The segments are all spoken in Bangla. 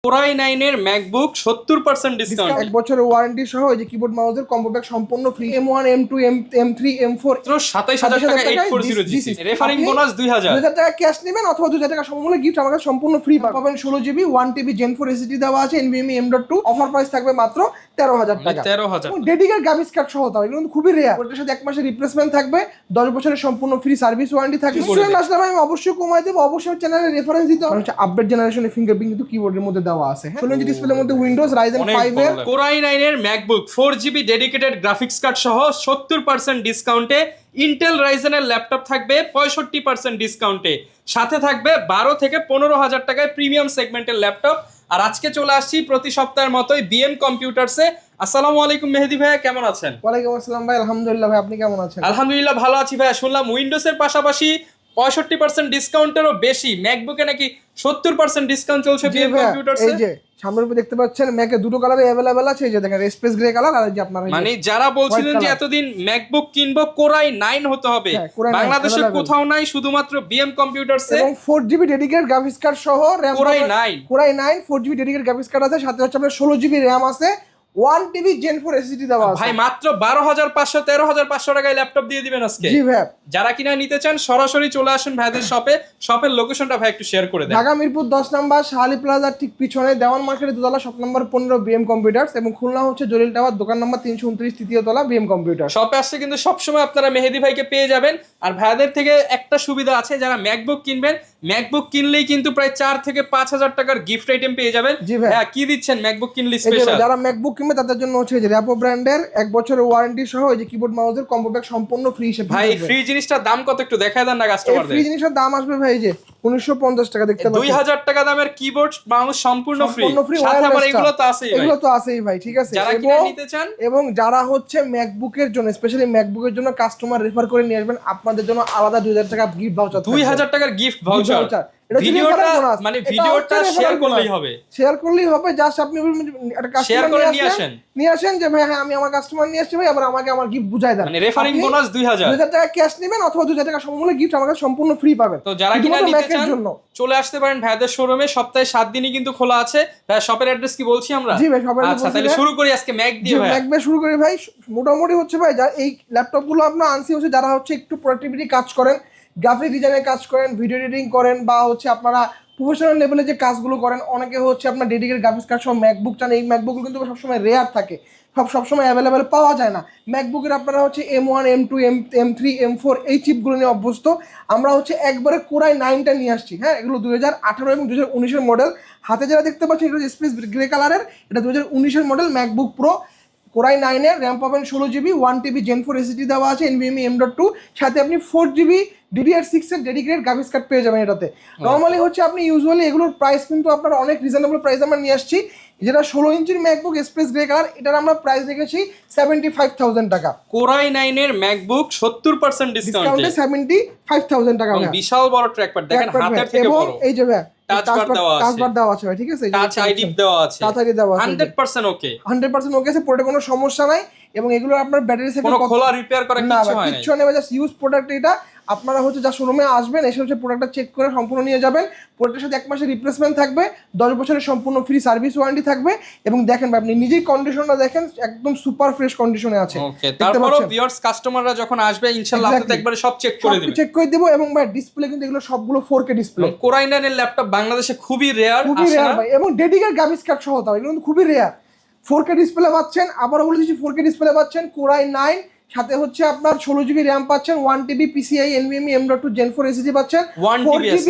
কোরাই 9 এর ম্যাকবুক 70% ডিসকাউন্ট, এক বছরের ওয়ারেন্টি সহ এই যে কিবোর্ড মাউসের কম্বো প্যাক সম্পূর্ণ free. M1 M2 M3 M4 27,000 টাকা 840 জিসি, রেফারিং বোনাস 2000 টাকা ক্যাশ নেবেন অথবা 2000 টাকা সমমূল্য গিফট আমার কাছে সম্পূর্ণ ফ্রি পাবেন। 16GB 1TB Gen 4 SSD দেওয়া আছে, NVMe M.2 অফার প্রাইস থাকবে মাত্র 13,000 টাকা। 13,000 ডেডিকেটেড গ্রাফিক্স কার্ড সহ তাও এগুলো কিন্তু খুবই রেয়ার। ওটার সাথে 1 মাসের রিপ্লেসমেন্ট থাকবে, 10 বছরের সম্পূর্ণ ফ্রি সার্ভিস ওয়ারেন্টি থাকবে। স্টুডেন্ট আসলে আমি অবশ্যই কমাই দেব, অবশ্যই চ্যানেলে রেফারেন্স দিতে হবে। হচ্ছে আপডেট জেনারেশনের ফিঙ্গারপ্রিন্ট কিন্তু কিবোর্ডের মধ্যে দেওয়া আছে। 16 ডিসপ্লের মধ্যে উইন্ডোজ Ryzen 5 এর কোরাই 9 এর MacBook 4GB dedicated graphics card সহ 70% ডিসকাউন্টে ইন্টেল Ryzen এর ল্যাপটপ থাকবে 65% ডিসকাউন্টে, সাথে থাকবে 12 থেকে 15,000 টাকায় প্রিমিয়াম সেগমেন্টের ল্যাপটপ। আর আজকে চলে আসছি প্রতি সপ্তাহের মতোই বিএম কম্পিউটারসে। আসসালামু আলাইকুম মেহেদি ভাইয়া, কেমন আছেন? ওয়ালাইকুম আসসালাম ভাই, আলহামদুলিল্লাহ ভাই, আপনি কেমন আছেন? আলহামদুলিল্লাহ ভালো আছি ভাইয়া। শুনলাম উইন্ডোজের পাশাপাশি 65% ডিসকাউন্টেরও বেশি ম্যাকবুকে নাকি 70% ডিসকাউন্ট চলছে বিএম কম্পিউটারসে। এই যে সামনের উপরে দেখতে পাচ্ছেন ম্যাকে দুটো কালারে अवेलेबल আছে। এই যে দেখেন স্পেস গ্রে কালার আর এই যে আপনারা মানে যারা বলছিলেন যে এতদিন ম্যাকবুক কিনবো কোরাই 9 হতে হবে, বাংলাদেশে কোথাও নাই, শুধুমাত্র বিএম কম্পিউটারসে। এবং 4GB ডেডিকেটেড গ্রাফিক্স কার্ড সহ RAM core i 9 4GB dedicated graphics card আছে, সাথে হচ্ছে আপনার 16GB RAM আছে, 1TB Gen 4 SSD দেওয়া আছে। ভাই মাত্র 12,500 13,500 টাকায় ল্যাপটপ দিয়ে দিবেন আজকে। জি ভাই, যারা কিনা নিতে চান সরাসরি চলে আসুন ভাইদের শপে। শপের লোকেশনটা ভাই একটু শেয়ার করে দেন। ঢাকা মিরপুর 10 নম্বর শাহালি প্লাজার ঠিক পিছনে দেওয়ান মার্কেটের দোতলা শপ নম্বর 15 বিএম কম্পিউটারস, এবং খুলনা হচ্ছে জলিল টাওয়ার দোকান নম্বর 329 তৃতীয় তলা বিএম কম্পিউটার। শপে আসছে কিন্তু সবসময় আপনারা মেহেদি ভাইকে পেয়ে যাবেন। আর ভাইদের থেকে একটা সুবিধা আছে, যারা ম্যাকবুক কিনবেন, ম্যাকবুক কিনলেই কিন্তু প্রায় 4 থেকে 5,000 টাকার গিফট আইটেম পেয়ে যাবেন। হ্যাঁ, কি দিচ্ছেন ম্যাকবুক কিনলে স্পেশাল? যারা ম্যাকবুক কিনবে তাদের জন্য হচ্ছে যে র্যাপো ব্র্যান্ডের 1 বছরের ওয়ারেন্টি সহ এই যে কিবোর্ড মাউসের কম্বো প্যাক সম্পূর্ণ ফ্রি হিসেবে। ভাই ফ্রি জিনিসটার দাম কত একটু দেখায় দেন না কাস্টমারদের। ফ্রি জিনিসের দাম আসবে ভাই এই যে 1950 টাকা, দেখতে পাচ্ছেন 2000 টাকা দামের কিবোর্ড মাউস সম্পূর্ণ ফ্রি, সাথে আবার এগুলো তো আছেই ভাই। এগুলো তো আছেই ভাই, ঠিক আছে। যারা কিনা নিতে চান এবং যারা হচ্ছে ম্যাকবুকের জন্য স্পেশালি ম্যাকবুকের জন্য কাস্টমার রেফার করে নিয়ে আসবেন, আপনাদের জন্য আলাদা 2000 টাকা গিফট ভাউচার, 2000 টাকার গিফট ভাউচার। ভিডিওটা মানে ভিডিওটা শেয়ার করলেই হবে, জাস্ট আপনি একটা কাস্টমার নিয়ে আসেন যে ভাই হ্যাঁ আমি আমার কাস্টমার নিয়ে আসছি ভাই, আবার আমাকে আমার গিফট বুঝাই দেন। মানে রেফারিং বোনাস 2000 টাকা ক্যাশ নেবেন অথবা 2000 টাকা সমমূল্য গিফট আমার কাছে সম্পূর্ণ ফ্রি পাবেন। তো যারা কিনা নিতে চান চলে আসতে পারেন ভাইদের শোরুমে। সপ্তাহে 7 দিনই কিন্তু খোলা আছে। ভাই শপের অ্যাড্রেস কি বলছি আমরা? জি ভাই, শপের আচ্ছা তাহলে শুরু করি আজকে ম্যাক দিয়ে ভাই। ম্যাক দিয়ে শুরু করি ভাই। মোটামুটি হচ্ছে ভাই যা এই ল্যাপটপগুলো আমরা আনছি হচ্ছে যারা হচ্ছে একটু প্রোডাক্টিভিটি কাজ করেন, গ্রাফিক ডিজাইনের কাজ করেন, ভিডিও এডিটিং করেন, বা হচ্ছে আপনারা প্রফেশনাল লেভেলে যে কাজগুলো করেন, অনেকে হচ্ছে আপনার ডেডিকেটেড গ্রাফিক্স কার্ড সহ ম্যাকবুক চান। এই ম্যাকবুকগুলো কিন্তু সবসময় রেয়ার থাকে, সবসময় অ্যাভেলেবেল পাওয়া যায় না। ম্যাকবুকের আপনারা হচ্ছে M1 M2 M3 M4 এই চিপগুলো নিয়ে অভ্যস্ত। আমরা হচ্ছে একবারে কোরাই 9টা নিয়ে আসছি। হ্যাঁ, এগুলো 2018 এবং 2019-এর মডেল। হাতে যারা দেখতে পাচ্ছেন এগুলো স্পেস গ্রে কালারের, এটা 2019-এর মডেল ম্যাকবুক প্রো। কোরাই 9-এর র্যাম পাবেন 16GB 1TB Gen 4 SSD দেওয়া আছে, NVMe M.2, সাথে আপনি 4GB DDR6 এর ডেডিকেটেড গ্রাফিক্স কার্ড পেয়ে যাবেন এটাতে। নর্মালি হচ্ছে আপনি ইউজুয়ালি এগুলোর প্রাইস কিন্তু আপনারা অনেক রিজনেবল প্রাইস আমরা নিয়ে আসছি। যেটা 16 ইঞ্চির ম্যাকবুক স্পেস গ্রে কালার, এটার আমরা প্রাইস রেখেছি 75,000 টাকা। কোরাই 9 এর ম্যাকবুক 70% ডিসকাউন্টে 75,000 টাকা। বিশাল বড় ট্র্যাকপ্যাড দেখেন, হাতের থেকে বড়। এই যে ভাই টাচবার দেওয়া আছে ভাই, ঠিক আছে, টাচ আইডি দেওয়া আছে, 100% ওকে, 100% ওকে আছে, পড়ে কোনো সমস্যা নাই। এবং এগুলো আপনার ব্যাটারি সেট কোনো খোলা রিপেয়ার করা কিছু হয় না, কিছু নেই, জাস্ট ইউজ প্রোডাক্ট। এটা আপনারা হচ্ছে যা শোরুমে আসবেন এসে হচ্ছে প্রোডাক্টটা চেক করে সম্পূর্ণ নিয়ে যাবেন। প্রোডাক্টের সাথে 1 মাসের রিপ্লেসমেন্ট থাকবে, 10 বছরের সম্পূর্ণ ফ্রি সার্ভিস ওয়ারেন্টি থাকবে। এবং দেখেন ভাই আপনি নিজেই কন্ডিশনটা দেখেন, একদম সুপার ফ্রেশ কন্ডিশনে আছে। ওকে, তারপরও ভিউয়ার্স কাস্টমাররা যখন আসবে ইনশাআল্লাহ আপনাদের একবারে সব চেক করে দিবেন, চেক করে দেব। এবং ভাই ডিসপ্লে কিন্তু এগুলো সবগুলো 4K ডিসপ্লে। কোরাই 9 এর ল্যাপটপ বাংলাদেশে খুবই রেয়ার ভাই, এবং ডেডিকেটেড গ্রাফিক্স কার্ড সহ তাও এগুলো কিন্তু খুবই রেয়ার। 4K ডিসপ্লে পাচ্ছেন, আবারও বলে দিচ্ছি 4K ডিসপ্লে পাচ্ছেন কোরাই 9, সাথে হচ্ছে আপনার 16GB RAM পাচ্ছেন, 1TB PCI NVMe M.2 Gen 4 SSD পাচ্ছেন, 4GB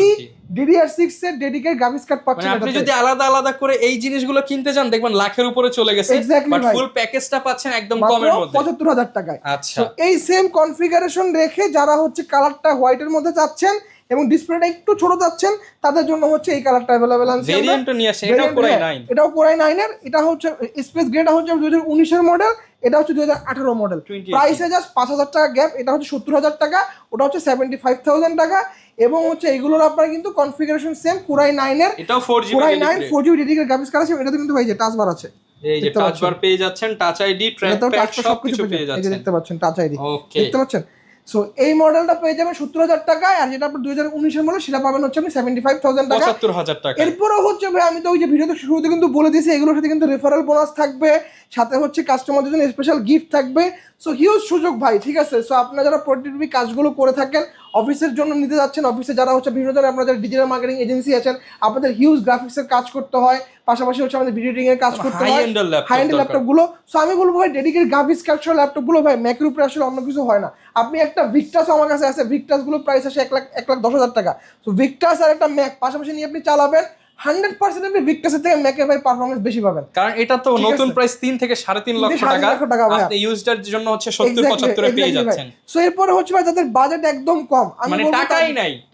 DDR6 এর ডেডিকেটেড গ্রাফিক্স কার্ড পাচ্ছেন। আপনি যদি আলাদা আলাদা করে এই জিনিসগুলো কিনতে যান দেখবেন লাখের উপরে চলে গেছে, বাট ফুল প্যাকেজটা পাচ্ছেন একদম কমের মধ্যে 75,000 টাকায়। আচ্ছা, এই সেম কনফিগারেশন রেখে যারা হচ্ছে কালারটা হোয়াইটের মধ্যে চাচ্ছেন এবং ডিসপ্লেটা একটু ছোট চাচ্ছেন, তাদের জন্য হচ্ছে এই কালারটা अवेलेबल আছে। ভেরিয়েন্টও নিয়ে আসে, এটাও কোরাই 9, এটাও কোরাই 9 এর। এটা হচ্ছে স্পেস গ্রেটা হচ্ছে 2019-এর মডেল, এটা হচ্ছে 2018 মডেল। প্রাইসে জাস্ট 5,000 টাকা গ্যাপ। এটা হচ্ছে 70,000 টাকা, ওটা হচ্ছে 75,000 টাকা। এবং হচ্ছে এগুলোর আপনার কিন্তু কনফিগারেশন সেম কোরাই 9 এর, এটাও 4GB core i 9 4GB dedicated graphics card আছে। এটাতে কিন্তু ভাই যে টাচ বার আছে, এই যে টাচ বার পেয়ে যাচ্ছেন, টাচ আইডি, ট্র্যাকপ্যাড সবকিছু পেয়ে যাচ্ছেন। এই যে দেখতে পাচ্ছেন টাচ আইডি, দেখতে পাচ্ছেন। সো এই মডেলটা পেয়ে যাবেন 70,000 টাকায়, আর যেটা আপনার 2019 মডেল সেটা পাবেন হচ্ছে আপনি 75,000 টাকা। 75,000 টাকা। এরপরও হচ্ছে ভাই আমি তো ওই যে ভিডিওতে শুরুতে কিন্তু বলে দিয়েছি এগুলোর সাথে কিন্তু রেফারেল বোনাস থাকবে, সাথে হচ্ছে কাস্টমারদের জন্য স্পেশাল গিফট থাকবে। সো হিউজ সুযোগ ভাই, ঠিক আছে। সো আপনারা যারা প্রোডাক্টিভ কাজগুলো করে থাকেন, অফিসের জন্য নিতে যাচ্ছেন, অফিসে যারা হচ্ছে বিভিন্ন ধরনের আপনাদের ডিজিটাল মার্কেটিং এজেন্সি আছেন, আপনাদের হিউজ গ্রাফিক্সের কাজ করতে হয়, পাশাপাশি হচ্ছে আমাদের ভিডিও এডিটিং এর কাজ করতে হয়, হাই এন্ড ল্যাপটপ গুলো। সো আমি বলবো ভাই ডেডিকেটেড গ্রাফিক্স কাজ সহ ল্যাপটপ গুলো ভাই ম্যাকের উপরে আসলে অন্য কিছু হয় না। আপনি একটা ভিক্টাস আমার কাছে আছে, ভিক্টাস গুলো প্রাইস আসে 1,10,000 টাকা। তো ভিক্টাস আর একটা ম্যাক পাশাপাশি নিয়ে আপনি চালাবেন, 100% আপনি ভিক্টাসের থেকে ম্যাকের ভাই পারফরম্যান্স বেশি পাবেন, কারণ এটা তো নতুন প্রাইস 3 থেকে 3.5 লক্ষ টাকা, আপনি ইউজড জন্য হচ্ছে 70-75 এ পেয়ে যাচ্ছেন। সো এরপরে হচ্ছে ভাই যাদের বাজেট একদম কম, আমি মানে বলবো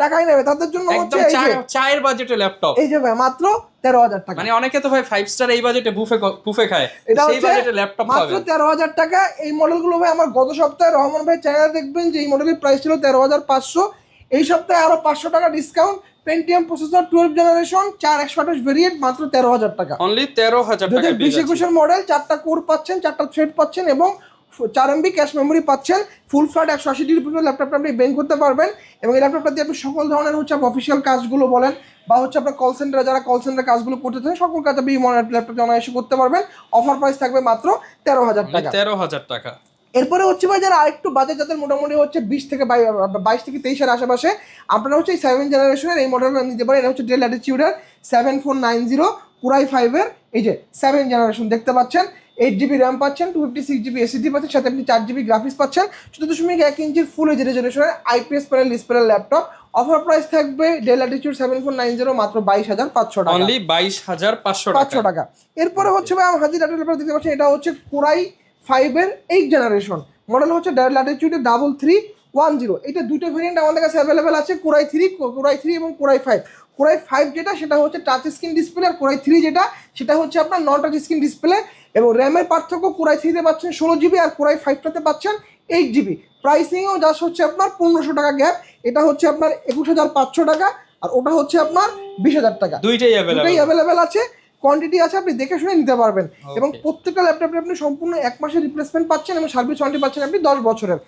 টাকাই নাই তাদের জন্য হচ্ছে একদম চায়ের বাজেটে ল্যাপটপ, এই যে ভাই মাত্র 13,000 টাকা। মানে অনেকে তো ভাই 5 স্টার এই বাজেটে বুফে খায়, এটা সেই বাজেটে ল্যাপটপ মাত্র পাবেন 13,000 টাকা। এই মডেলগুলো ভাই আমার গত সপ্তাহে রহমান ভাই চ্যানেলে দেখবেন যে এই মডেলের প্রাইস ছিল 13,500, এই সপ্তাহে আরো 500 টাকা discount, Pentium processor 12 generation 4/128 variant মাত্র 13,000 টাকা। অনলি 13,000 টাকা পেয়ে 2021 মডেল, 4টা কোর পাচ্ছেন, 4টা থ্রেড পাচ্ছেন এবং 4 MB ক্যাশ মেমোরি পাচ্ছেন। ফুল ফ্ল্যাট 180 ডিগ্রি পর্যন্ত ল্যাপটপটা আপনি বেন্ড করতে পারবেন, এবং এই ল্যাপটপটা দিয়ে আপনি সকল ধরনের হচ্ছে অফিসিয়াল কাজগুলো বলেন বা হচ্ছে আপনার কল সেন্টারে যারা কল সেন্টার কাজগুলো করতে চান সকল কাজ আপনি ল্যাপটপে অনায়াসে করতে পারবেন। অফার প্রাইস থাকবে মাত্র 13,000 টাকা। 13,000 টাকা। এরপরে হচ্ছে ভাই যারা আরেকটু বাজেট, যাদের মোটামুটি হচ্ছে 22 থেকে 23 এর আশেপাশে, আপনারা হচ্ছে এই 7 জেনারেশনের এই মডেলটা নিতে পারেন। এটা হচ্ছে ডেল ল্যাটিটিউডের 7490 কোরাই 5 এর এই যে 7 জেনারেশন দেখতে পাচ্ছেন। 8GB র্যাম পাচ্ছেন, 256GB SSD পাচ্ছেন, সাথে আপনি 4GB গ্রাফিক্স পাচ্ছেন, 14.1 ইঞ্চির ফুল এইচডি রেজলিউশনের IPS panel display laptop. Offer price থাকবে ডেল ল্যাটিটিউড 7490 মাত্র 22,500 টাকা, অনলি 22,500 টাকা। এরপরে হচ্ছে ভাই আমার হাজির ল্যাপটপ দেখতে পাচ্ছেন, এটা হচ্ছে কোরাই 5 এর 8 জেনারেশন মডেল, হচ্ছে ডেল ল্যাটিটিউডের 3310। এটা দুটো ভেরিয়েন্ট আমাদের কাছে অ্যাভেলেবেল আছে, কোরাই 3 এবং কোরাই 5। কোরাই 5 যেটা সেটা হচ্ছে টাচ স্ক্রিন ডিসপ্লে, আর কোরাই 3 যেটা সেটা হচ্ছে আপনার নন টাচ স্ক্রিন ডিসপ্লে। এবং র্যামের পার্থক্য, কোরাই 3 তে পাচ্ছেন 16GB আর কোরাই 5টাতে পাচ্ছেন 8GB। প্রাইসিংও জাস্ট হচ্ছে আপনার 1500 টাকা গ্যাপ। এটা হচ্ছে আপনার 21,500 টাকা, আর ওটা হচ্ছে আপনার 20,000 টাকা। দুইটাই অ্যাভেলেবেল আছে, কোয়ান্টিটি আছে, আপনি দেখে শুনে নিতে পারবেন। এবং প্রত্যেকটা ল্যাপটপে আপনি সম্পূর্ণ 1 মাসের রিপ্লেসমেন্ট পাচ্ছেন এবং সার্ভিস ওয়ারেন্টি পাচ্ছেন আপনি 10 বছরের।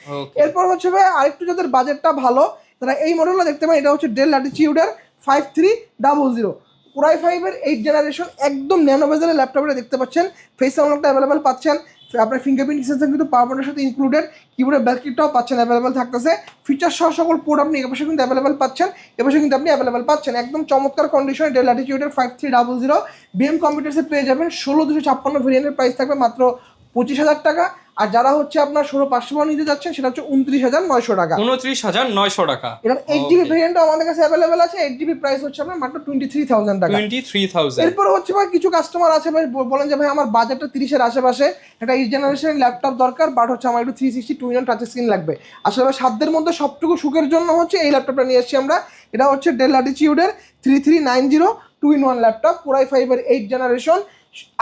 এরপর হচ্ছে ভাই আরেকটু যাদের বাজেটটা ভালো তারা এই মডেলটা দেখতে পারেন। এটা হচ্ছে ডেল ল্যাটিটিউডের 5300 কোরাই 5 এর 8 জেনারেশন, একদম ন্যানো বেজেলের ল্যাপটপটা দেখতে পাচ্ছেন। ফেস আনলকটা অ্যাভেলেবেল পাচ্ছেন, আপনার ফিঙ্গারপ্রিন্ট সেন্সর কিন্তু পাওয়ার পয়েন্টের সাথে ইনক্লুডেড, কিবোর্ডের ব্যাকলিটটাও পাচ্ছেন অ্যাভেলেবেল থাকতেছে, ফিচার সহ সকল পোর্ট আপনি এপাশে কিন্তু অ্যাভেলেবেল পাচ্ছেন, এপাশে কিন্তু আপনি অ্যাভেলেবেল পাচ্ছেন। একদম চমৎকার কন্ডিশনে ডেল ল্যাটিটিউডের 5300 বিএম কম্পিউটার্সে পেয়ে যাবেন। 16256 ভেরিয়েন্টের প্রাইস থাকবে মাত্র 25,000 টাকা। আর যারা হচ্ছে আপনার 16500 নিতে যাচ্ছেন সেটা হচ্ছে 29,900 টাকা। 29,900 টাকা। এটা 8GB ভেরিয়েন্টও আমাদের কাছে অ্যাভেলেবেল আছে, 8GB প্রাইস হচ্ছে আপনার মাত্র 23,000 টাকা। 23,000। এরপর হচ্ছে ভাই কিছু কাস্টমার আছে ভাই বলেন যে ভাই আমার বাজেটটা 30 এর আশেপাশে, একটা 8 জেনারেশনের ল্যাপটপ দরকার, বাট হচ্ছে আমার একটু 360 2-in-1 টাচ স্ক্রিন লাগবে। আসলে ভাই সাধ্যের মধ্যে সবটুকু সুখের জন্য হচ্ছে এই ল্যাপটপটা নিয়ে এসেছি আমরা। এটা হচ্ছে ডেল ল্যাটিটিউডের 3390 2-in-1 ল্যাপটপ, কোরাই 5 এর 8 জেনারেশন,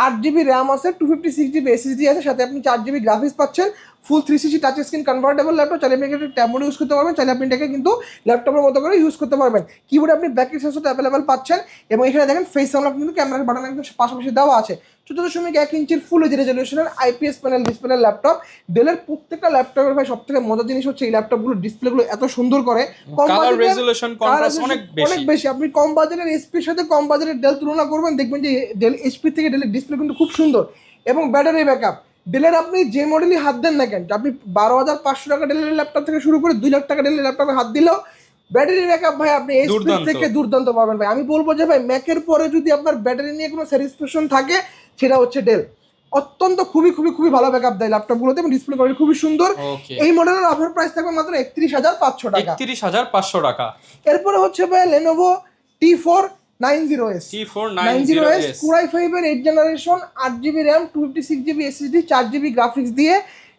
8GB র্যাম আছে, 256GB SSD আছে, সাথে আপনি 4GB গ্রাফিক্স পাচ্ছেন, ফুল 360 টাচ স্ক্রিন কনভার্টেবল ল্যাপটপ। চাইলে আপনি একটা ট্যাব মোড ইউজ করতে পারবেন, চাইলে আপনি এটাকে কিন্তু ল্যাপটপের মতো করে ইউজ করতে পারবেন। কিবোর্ডে আপনি ব্যাকের সেন্সরটা অ্যাভেলেবেল পাচ্ছেন, এবং এখানে দেখেন ফেস আনলক কিন্তু ক্যামেরার বাটন একদম পাশাপাশি দেওয়া আছে। 14.1 ইঞ্চির ফুল এইচডি রেজলিউশনের IPS প্যানেল ডিসপ্লে ল্যাপটপ। ডেলের প্রত্যেকটা ল্যাপটপের ভাই সবথেকে মজার জিনিস হচ্ছে এই ল্যাপটপগুলোর ডিসপ্লেগুলো এত সুন্দর করে, কালার রেজোলিউশন কন্ট্রাস্ট অনেক বেশি। আপনি কম বাজেটের এসপির সাথে কম বাজেটের ডেল তুলনা করবেন, দেখবেন যে ডেল এইচপি থেকে ডেলের ডিসপ্লে কিন্তু খুব সুন্দর। এবং ব্যাটারি ব্যাকআপ, ডেলের আপনি যে মডেলই হাত দেন না কেন, আপনি 12,500 টাকা ডেলের ল্যাপটপ থেকে শুরু করে 2 লাখ টাকা ডেলের ল্যাপটপে হাত দিলেও ব্যাটারি ব্যাকআপ ভাই আপনি এইচপি থেকে দুর্দান্ত পাবেন ভাই। আমি বলবো যে ভাই ম্যাকের পরে যদি আপনার ব্যাটারি নিয়ে কোনো স্যাটিসফ্যাকশন থাকে সেটা হচ্ছে ডেল। অত্যন্ত খুবই খুবই খুবই ভালো ব্যাকআপ দেয় ল্যাপটপগুলোতে, এবং ডিসপ্লে কোয়ালিটি খুবই সুন্দর। এই মডেলের অফার প্রাইস থাকবে মাত্র 31,500 টাকা। 31,500 টাকা। এরপরে হচ্ছে ভাই Lenovo T490S কোরাই 5 এর 8 generation, 8GB RAM, 256GB SSD, 4GB graphics দিয়ে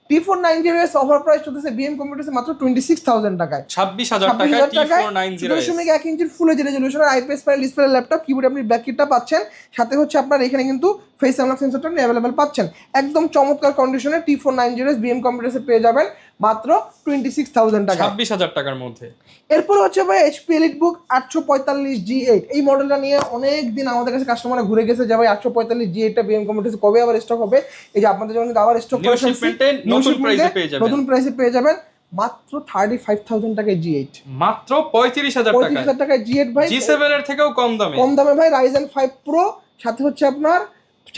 T490S অফার প্রাইস চলতেছে বিএম কম্পিউটার্সে মাত্র 26,000 টাকায়, 26,000 টাকায় T490S 2.1 ইঞ্চির ফুল এইচডি রেজলিউশনের IPS প্যানেল ডিসপ্লে ল্যাপটপ। কিবোর্ডে আপনি ব্যাককিটটা পাচ্ছেন, সাথে হচ্ছে আপনার এখানে কিন্তু ফেস আনলক সেন্সরটা অ্যাভেলেবেল পাচ্ছেন। একদম চমৎকার কন্ডিশনে T490S বিএম কম্পিউটার্সে পেয়ে যাবেন মাত্র 26,000 টাকা, 26,000 টাকার মধ্যে। এরপর হচ্ছে ভাই HP EliteBook 845 G8। এই মডেলটা নিয়ে অনেক দিন আমাদের কাছে কাস্টমাররা ঘুরে গেছে যে ভাই 845 G8টা বিএম কম্পিউটার্সে কবে আবার স্টক হবে। এই যে আপনাদের জন্য কিন্তু আবার স্টক করে ফেলছি, নতুন প্রাইসে পেয়ে যাবেন, নতুন প্রাইসে পেয়ে যাবেন। মাত্র 35,000 টাকায় G8, মাত্র 35,000 টাকা, 35,000 টাকায় G8 ভাই, G7 এর থেকেও কম দামে। কম দামে ভাই। Ryzen 5 Pro সাথে হচ্ছে আপনার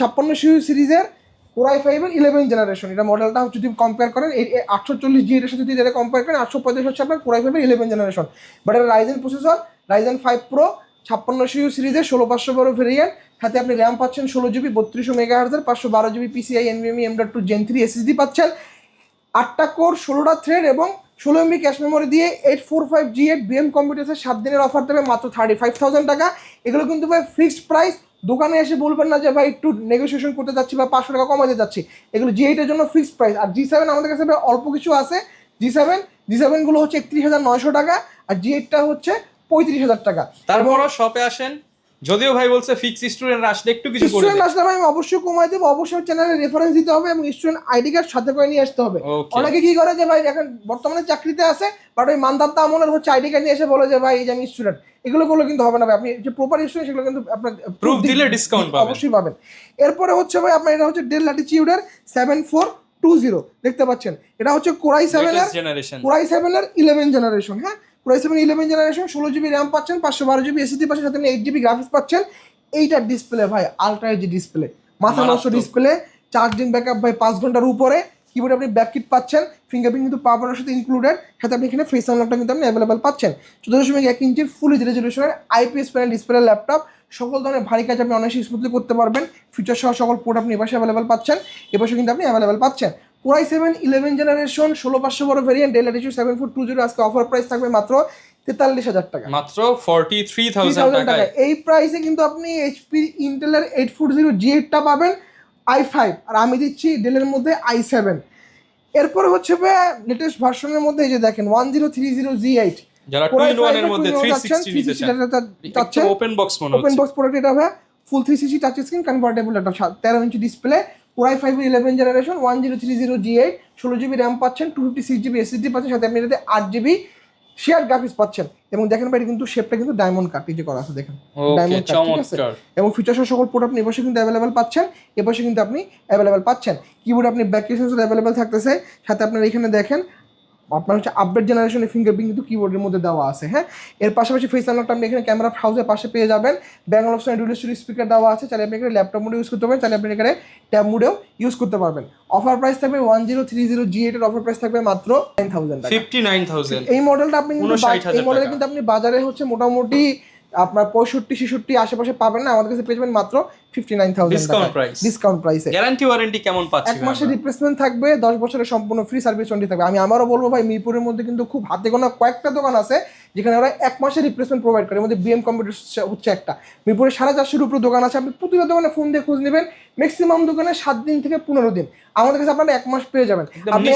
5600 সিরিজের Core i5 এর 11 জেনারেশন। এটা মডেলটা যদি কম্পেয়ার করেন এই 840 G8 এর সাথে যদি এটা কম্পেয়ার করেন 835 হচ্ছে আপনার Core i5 এর 11 জেনারেশন। বাট এটা Ryzen প্রসেসর, Ryzen 5 Pro 5600 সিরিজের 16512 ভেরিয়েন্ট, সাথে আপনি র্যাম পাচ্ছেন 16 GB 3200 MHz 512 GB PCI NVMe M.2 Gen 3 SSD পাচ্ছেন, 8টা কোর 16টা থ্রেড এবং 16 MB ক্যাশ মেমোরি দিয়ে 845 G8 BM কম্পিউটার্সের 7 দিনের অফার দেবে মাত্র 35,000 টাকা। এগুলো কিন্তু ভাই ফিক্সড প্রাইস, দোকানে এসে বলবেন না যে ভাই একটু নেগোসিয়েশন করতে যাচ্ছি বা 500 টাকা কমাতে যাচ্ছি। এগুলো G8 এর জন্য ফিক্সড প্রাইস। আর G7 আমাদের কাছে অল্প কিছু আছে, G7 গুলো হচ্ছে 31,900 টাকা, আর G8টা হচ্ছে 35,000 টাকা। তারপরও শপে আসেন, যদিও ভাই বলছে ফিক্স স্টুডেন্ট আসলে একটু কিছু করে স্টুডেন্ট দেন। আসলে ভাই আমি অবশ্যই কমাই দেবো, অবশ্যই চ্যানেলে রেফারেন্স দিতে হবে এবং স্টুডেন্ট আইডি কার্ড সাথে করে নিয়ে আসতে হবে। অনেকে কি করে যে ভাই এখন বর্তমানে চাকরিতে আছে বাট ওই মানদাত্তা আমলের হচ্ছে আইডি কার্ড নিয়ে এসে বলে যে ভাই এই যে আমি স্টুডেন্ট, এগুলো করলে কিন্তু হবে না ভাই। আপনি যে প্রপার স্টুডেন্ট সেগুলো কিন্তু আপনার প্রুফ দিলে ডিসকাউন্ট পাবেন, অবশ্যই পাবেন। এরপরে হচ্ছে ভাই আপনার এটা হচ্ছে ডেল ল্যাটিটিউডের 7420 দেখতে পাচ্ছেন, এটা হচ্ছে Core i7 এর জেনারেশন, Core i7 এর 11 জেনারেশন। হ্যাঁ, Core i7 11 generation, 16 GB RAM পাচ্ছেন, 512 GB SSD পাচ্ছেন, সাথে আপনি 8 GB গ্রাফিক্স পাচ্ছেন। এইটার ডিসপ্লে ভাই আলট্রা এইচডি ডিসপ্লে, মাথা নষ্ট ডিসপ্লে, চার্জিং ব্যাকআপ ভাই 5 ঘন্টার উপরে, কিবোর্ডে আপনি ব্যাক কিট পাচ্ছেন, ফিঙ্গারপ্রিন্ট কিন্তু পাওয়ার সাথে ইনক্লুডেড, সাথে আপনি এখানে ফেস আনলকটা কিন্তু আপনি অ্যাভেলেবল পাচ্ছেন। 14.1 ইঞ্চির ফুল রেজলিউশনের IPS প্যানেল ডিসপ্লে ল্যাপটপ, সকল ধরনের ভারী কাজ আপনি অনেক স্মুথলি করতে পারবেন। ফিচার সহ সকল পোর্ট আপনি এপাশে অ্যাভেলেবল পাচ্ছেন, এপাশে কিন্তু আপনি অ্যাভেলেবল পাচ্ছেন। Core i7 11 generation 16512 variant del Latitude 7420 আজকে অফার প্রাইস থাকবে মাত্র 43,000 টাকা, মাত্র 43,000 টাকায়। এই প্রাইসে কিন্তু আপনি এইচপি ইন্টেলের 840 G8টা পাবেন i5, আর আমি দিচ্ছি ডেলের মধ্যে i7। এরপরে হচ্ছে লেটেস্ট ভার্সনের মধ্যে এই যে দেখেন 1030 G8, যারা 2-in-1 এর মধ্যে 360 নিতে চান, চাচ্ছেন ওপেন বক্স মনে হচ্ছে, ওপেন বক্স প্রোডাক্ট এটা হবে ফুল 360 টাচ স্ক্রিন কনভার্টেবল, এটা 13 inch display, Core i5 11 generation 1030 G8, 16 GB RAM পাচ্ছেন, 256 GB SSD পাচ্ছেন, সাথে আপনি এটাতে 8 GB শেয়ার গ্রাফিক্স পাচ্ছেন। এবং দেখেন ভাই কিন্তু শেপটা কিন্তু ডায়মন্ড কাট যে করা আছে, দেখেন ডায়মন্ড কাট, ঠিক আছে। এবং ফিচার সহ সকল পোর্ট আপনি এপাশে কিন্তু অ্যাভেলেবল পাচ্ছেন, এপাশে কিন্তু আপনি অ্যাভেলেবল পাচ্ছেন। কিবোর্ড আপনি ব্যাক কি সেন্সর অ্যাভেলেবল থাকতেছে, সাথে আপনার এখানে দেখেন আপনার হচ্ছে আপডেট জেনারেশনের ফিঙ্গারপ্রিন্ট কিন্তু কিবোর্ডের মধ্যে দেওয়া আছে। হ্যাঁ, এর পাশাপাশি ফেস আনলকটা আপনি এখানে ক্যামেরা হাউসের পাশে পেয়ে যাবেন। ব্যাঙ্গল অপশনে ডুয়াল স্টোরি স্পিকার দেওয়া আছে, চাইলে আপনি এখানে ল্যাপটপ মোডে ইউজ করতে পারেন, চাইলে আপনি এখানে ট্যাব মোডেও ইউজ করতে পারবেন। অফার প্রাইস থাকবে 1030 G8 এর অফার প্রাইস থাকবে মাত্র 9,000 টাকা, 59,000। এই মডেলটা আপনি কিন্তু এই মডেলে কিন্তু আপনি বাজারে হচ্ছে মোটামুটি আপনার 65-66 আশেপাশে পাবেন না, আমাদের কাছে পেয়ে যাবেন মাত্র 59,000 টাকা ডিসকাউন্ট প্রাইসে। গ্যারান্টি ওয়ারেন্টি কেমন পাচ্ছি? 1 মাসের রিপ্লেসমেন্ট থাকবে, 10 বছরের সম্পূর্ণ ফ্রি সার্ভিস ওয়ারেন্টি থাকবে। আমি আমারও বলবো ভাই মিরপুরের মধ্যে কিন্তু খুব হাতে গোনা কয়েকটা দোকান আছে যেখানে ওরা 1 মাসের রিপ্লেসমেন্ট প্রোভাইড করে, এর মধ্যে BM কম্পিউটার হচ্ছে একটা। মিরপুরে 450 উপরে দোকান আছে, আপনি প্রতিটা দোকানে ফোন দিয়ে খোঁজ নেবেন, ম্যাক্সিমাম দোকানে 7 দিন থেকে 15 দিন, আমাদের কাছে আপনারা 1 মাস পেয়ে যাবেন। আপনি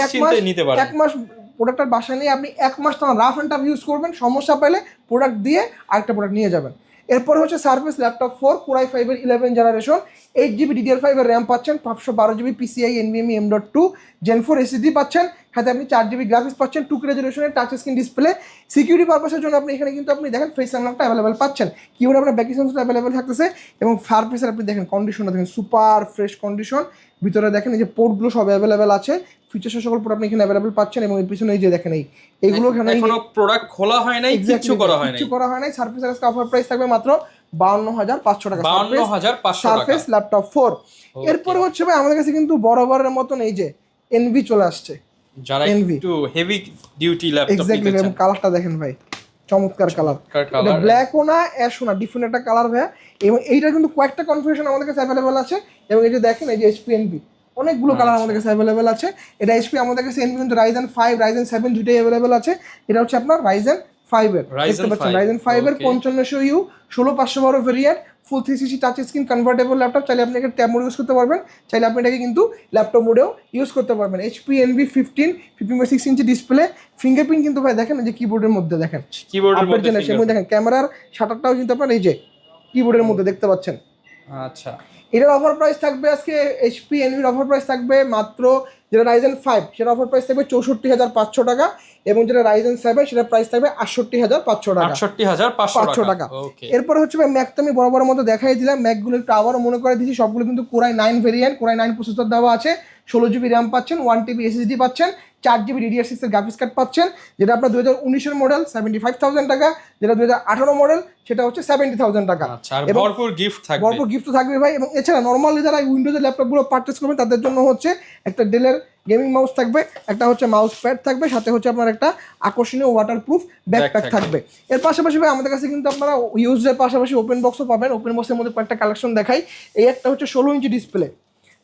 1 মাস প্রোডাক্টটার বাসায় নিয়ে আপনি 1 মাস টানা রাফ অ্যান্ড টাফ ইউজ করবেন, সমস্যা পেলে প্রোডাক্ট দিয়ে আরেকটা প্রোডাক্ট নিয়ে যাবেন। এরপরে হচ্ছে সারফেস ল্যাপটপ 4 Core i5 এর 11 জেনারেশন, 8 GB DDR5 এর র্যাম পাচ্ছেন, 512 GB PCI NVMe M.2 Gen 4 SSD পাচ্ছেন, সাথে আপনি 4 GB গ্রাফিক্স পাচ্ছেন, 2K রেজলিউশনের টাচ স্ক্রিন ডিসপ্লে। সিকিউরিটি পারপাসের জন্য আপনি এখানে কিন্তু আপনি দেখেন ফেস আনলকটা অ্যাভেলেবল পাচ্ছেন, কিবোর্ডে আপনার ব্যাক সেন্সর অ্যাভেলেবল থাকতেছে, এবং সারফেসের আপনি দেখেন কন্ডিশনটা দেখেন সুপার ফ্রেশ কন্ডিশন, ভিতরে দেখেন এই যে পোর্টগুলো সব অ্যাভেলেবল আছে, ফিচার সকল পোর্ট আপনি এখানে অ্যাভেলেবল পাচ্ছেন, এবং এর পিছনে এই যে দেখেন এইগুলো এখনো প্রোডাক্ট খোলা হয় নাই, কিছু করা হয় নাই। সারফেসের আজকে অফার প্রাইস থাকবে মাত্র 52,500 টাকা, 52,500 সারফেস ল্যাপটপ 4। এরপরে হচ্ছে ভাই আমাদের কাছে কিন্তু বরাবরের মতন এই যে এনভি চলে আসছে, যারা একটু হেভি ডিউটি ল্যাপটপ নিতে চান। এবং কালারটা দেখেন ভাই চমৎকার কালার, এটা ব্ল্যাকও না অ্যাশও না, ডিফারেন্ট একটা কালার ভাই। এবং এইটা কিন্তু কয়েকটা কনফিগারেশন আমাদের কাছে অ্যাভেলেবল আছে, এবং এই যে দেখেন এই যে HP এনভি অনেকগুলো কালার আমাদের কাছে অ্যাভেলেবল আছে। এটা HP আমাদের কাছে এনভি কিন্তু Ryzen 5 Ryzen 7 দুটোই অ্যাভেলেবল আছে। এটা হচ্ছে আপনার Ryzen 5 এর, দেখতে পাচ্ছেন Ryzen 5 এর 5500U 16512 ভেরিয়েন্ট, ফুল 360 টাচ স্ক্রিন কনভার্টেবল ল্যাপটপ, চাইলে আপনি এটাকে ট্যাব মোড ইউজ করতে পারবেন, চাইলে আপনি এটাকে কিন্তু ল্যাপটপ মোডেও ইউজ করতে পারবেন। HP NV 15.6 inch display, fingerprint কিন্তু ভাই দেখেন এই যে কিবোর্ডের মধ্যে দেখেন, কিবোর্ডের মধ্যে দেখেন ক্যামেরার শাটারটাও কিন্তু আপনার এই যে কিবোর্ডের মধ্যে দেখতে পাচ্ছেন। আচ্ছা, এটার অফার প্রাইস থাকবে আজকে HP এনভির অফার প্রাইস থাকবে মাত্র, যেটা Ryzen 5 সেটা অফার প্রাইস থাকবে 64,500 টাকা, এবং যেটা Ryzen 7 সেটা প্রাইস থাকবে 68,500 টাকা, 68,500 টাকা। এরপরে হচ্ছে ভাই ম্যাক তো আমি বরাবরের মতো দেখাই দিলাম, ম্যাকগুলো একটু আবারও মনে করে দিচ্ছি, সবগুলো কিন্তু Core i9 variant, Core i9 processor দেওয়া আছে, 16 GB র্যাম পাচ্ছেন, 1 TB SSD পাচ্ছেন, 4GB DDR6 এর গ্রাফিক্স কার্ড পাচ্ছেন, যেটা আপনার 2019-এর মডেল 75,000 টাকা, যেটা 2018 মডেল সেটা হচ্ছে 70,000 টাকা। আচ্ছা, আর ভরপুর গিফট থাকবে। ভরপুর গিফট তো থাকবে ভাই। এবং এছাড়া নর্মালি যারা উইন্ডোজের ল্যাপটপগুলো পারচেস করবেন তাদের জন্য হচ্ছে একটা ডেলের গেমিং মাউস থাকবে, একটা হচ্ছে মাউস প্যাড থাকবে, সাথে হচ্ছে আপনার একটা আকর্ষণীয় ওয়াটারপ্রুফ ব্যাকপ্যাক থাকবে। এর পাশাপাশি ভাই আমাদের কাছে কিন্তু আপনারা ইউজের পাশাপাশি ওপেন বক্সও পাবেন। ওপেন বক্সের মধ্যে কয়েকটা কালেকশন দেখাই। এই একটা হচ্ছে 16 ইঞ্চি ডিসপ্লে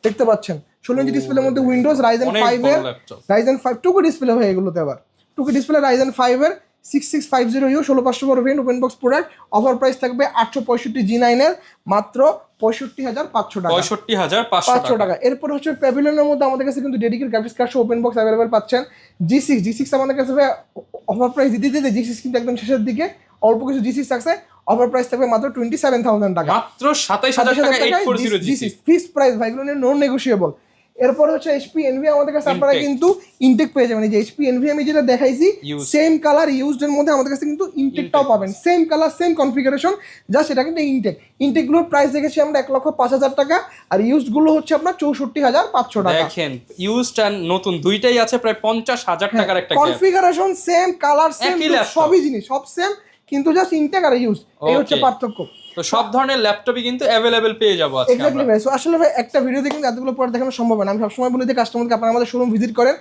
দেখতে পাচ্ছেন, 16 ইঞ্চি ডিসপ্লের মধ্যে উইন্ডোজ রাইজেন 5 টুকু ডিসপ্লে হয়ে এগুলোতে, আবার টুকু ডিসপ্লে রাইজেন 5 এর 6650U 16500 variant open box product. Offer price থাকবে 865 G9 এর মাত্র 65,500 টাকা। 65,500 টাকা। এরপর হচ্ছে প্যাভিলিয়নের মধ্যে আমাদের কাছে কিন্তু dedicated graphics card open box available পাচ্ছেন। G6 আমাদের কাছে অফার প্রাইস দিতে G6 কিন্তু একদম শেষের দিকে অল্প কিছু G6 আছে, অফার প্রাইস থাকবে মাত্র 27,000 টাকা, মাত্র 27,000 টাকা 840 G6 ফিক্স প্রাইস ভাই, এগুলো নন নেগোশিয়েবল। এরপর হচ্ছে এইচপি এনভি আমাদের কাছে আপনারা কিন্তু ইনটেক পেয়ে যাবেন। এই যে এইচপি এনভি আমি যেটা দেখাইছি সেম কালার ইউজড এর মধ্যে আমাদের কাছে কিন্তু ইনটেকটাও পাবেন, সেম কালার সেম কনফিগারেশন, যা সেটা কিন্তু ইনটেকগুলোর প্রাইস দেখেছি আমরা 1,05,000 টাকা, আর ইউজড গুলো হচ্ছে আপনার 64,500 টাকা। দেখেন ইউজড আর নতুন দুইটাই আছে প্রায় 50,000 টাকার একটা gap. Configuration same, colour same, সবই জিনিস সব সেম, কিন্তু জাস্ট ইনটেক আর ইউজ এই হচ্ছে পার্থক্য। তো সব ধরনের ল্যাপটপই কিন্তু অ্যাভেলেবেল পেয়ে যাবো আজকে আমরা। এক্স্যাক্টলি ভাই। সো আসলে ভাই একটা ভিডিওতে কিন্তু এতগুলো প্রোডাক্ট দেখানো সম্ভব না। আমি সবসময় বলি যে কাস্টমারকে আপনারা আমাদের শোরুম ভিজিট করেন।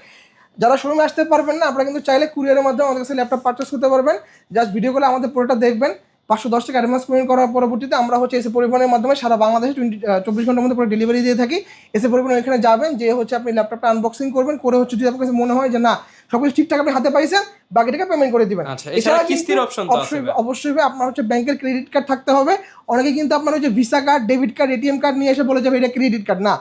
যারা শোরুমে আসতে পারবেন না, আপনারা কিন্তু চাইলে কুরিয়ারের মাধ্যমে আমাদের কাছে ল্যাপটপ পারচেস করতে পারবেন। জাস্ট ভিডিওগুলো আমাদের পুরোটা দেখবেন, 510 টাকা অ্যাডভান্স পেমেন্ট করার পরবর্তীতে আমরা হচ্ছে এসে পরিবহনের মাধ্যমে সারা বাংলাদেশে 24 ঘন্টার মধ্যে পুরো ডেলিভারি দিয়ে থাকি। এসে পরিবহন এখানে যাবেন, যে হচ্ছে আপনি ল্যাপটপটা আনবক্সিং করবেন, করে হচ্ছে যদি আপনার কাছে মনে হয় যে না সবকিছু ঠিকঠাক আপনি হাতে পাইছেন, বাকি টাকা পেমেন্ট করে দিবেন। এছাড়া কিস্তির অপশন তো আছে। অবশ্যই আপনার হচ্ছে ব্যাংকের ক্রেডিট কার্ড থাকতে হবে। অনেকে কিন্তু আপনার হচ্ছে visa card, debit card, ATM card নিয়ে এসে বলে যাবে এটা ক্রেডিট কার্ড, না,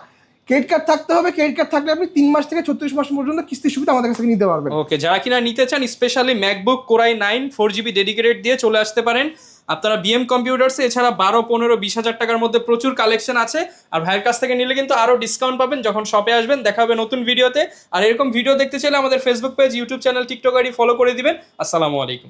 ক্রেডিট কার্ড থাকতে হবে। ক্রেডিট কার্ড থাকলে আপনি 3 মাস থেকে 36 মাস পর্যন্ত কিস্তির সুবিধা আমাদের কাছে নিতে পারবেন। ওকে, যারা কিনা নিতে চান specially MacBook core i9 4GB dedicated দিয়ে চলে আসতে পারেন আপনারা বিএম কম্পিউটারসে। এছাড়া 12, 15, 20,000 টাকার মধ্যে প্রচুর কালেকশন আছে। আর ভাইয়ের কাছ থেকে নিলে কিন্তু আরো ডিসকাউন্ট পাবেন যখন শপে আসবেন। দেখা হবে নতুন ভিডিওতে। আর এরকম ভিডিও দেখতে চাইলে আমাদের Facebook page, YouTube channel, TikTok ID follow করে দিবেন। আসসালামু আলাইকুম।